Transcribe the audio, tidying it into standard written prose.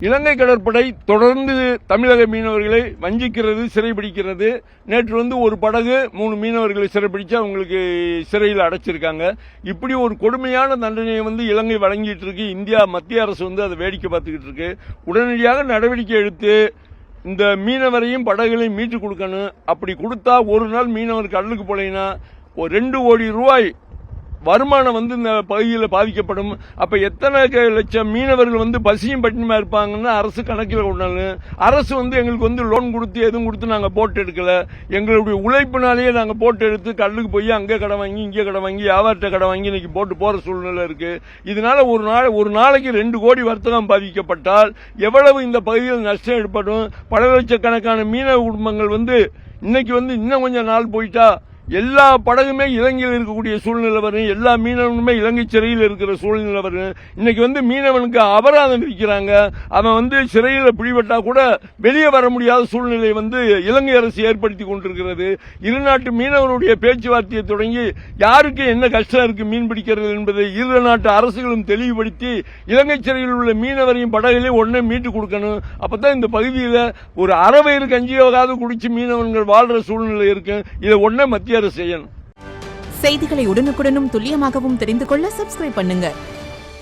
இலங்கை கடற்படை தொடர்ந்து தமிழக மீனவர்களை வஞ்சிக்கிறது, சிறைபிடிக்கிறது. நேற்று ஒரு படகு 3 மீனவர்களை சிறைபிடிச்சு அவங்களுக்கு சிறையில் அடைச்சிருக்காங்க. இப்படி ஒரு கொடுமையான தண்டனையை இலங்கை வழங்கிட்டு இருக்கு. இந்தியா மத்திய அரசு அதை வேடிக்கை பார்த்துக்கிட்டு இருக்கு. உடனடியாக நடவடிக்கை எடுத்து இந்த மீனவரையும் படகுகளையும் மீட்டு கொடுக்கணும். அப்படி கொடுத்தா ஒரு நாள் மீனவர் கடலுக்கு போலைன்னா 2 கோடி ரூபாய் வருமானம் இந்த பகுதியில் பாதிக்கப்படும். அப்ப எத்தனை லட்சம் மீனவர்கள் பசியும் பட்டினிமா இருப்பாங்கன்னு அரசு கணக்கில் கொண்டாலும் அரசு எங்களுக்கு லோன் கொடுத்து எதுவும் கொடுத்து நாங்க போட்டு எடுக்கல. எங்களுடைய உழைப்பினாலேயே நாங்க போட்டு எடுத்து கடலுக்கு போய் அங்கே கடை வாங்கி இங்கே கடை வாங்கி வியாபாரத்தை கடை வாங்கி இன்னைக்கு போட்டு போற சூழ்நிலை இருக்கு. இதனால ஒரு நாளைக்கு 2 கோடி வர்த்தகம் பாதிக்கப்பட்டால் எவ்வளவு இந்த பகுதியில் நஷ்டம் ஏற்படும். பல லட்சக்கணக்கான மீனவ குடும்பங்கள் இன்னைக்கு இன்னும் கொஞ்சம் நாள் போயிட்டா எல்லா படகுமே இலங்கையில் இருக்கக்கூடிய சூழ்நிலை வரும். எல்லா மீனவனுமே இலங்கை சிறையில் இருக்கிற சூழ்நிலை வரும். இன்னைக்கு மீனவனுக்கு அபராதம் விதிக்கிறாங்க. அவன் சிறையில் பிடிபட்டா கூட வெளியே வர முடியாத சூழ்நிலை இலங்கை அரசு ஏற்படுத்தி கொண்டிருக்கிறது. இரு நாட்டு மீனவனுடைய பேச்சுவார்த்தையை தொடங்கி யாருக்கு என்ன கஷ்டம் இருக்கு மீன் பிடிக்கிறது என்பதை இரு நாட்டு அரசுகளும் தெளிவுபடுத்தி இலங்கை சிறையில் உள்ள மீனவரையும் படகுகளையும் ஒன்னே மீட்டு கொடுக்கணும். அப்பதான் இந்த பகுதியில் ஒரு அறவயிறு கஞ்சியோகாவது குடிச்சு மீனவன்கள் வாழ்ற சூழ்நிலை இருக்கு. இதை ஒன்னே மத்திய செய்திகளை உடனுக்குடனும் துல்லியமாகவும் தெரிந்து கொள்ள சப்ஸ்கிரைப் பண்ணுங்க.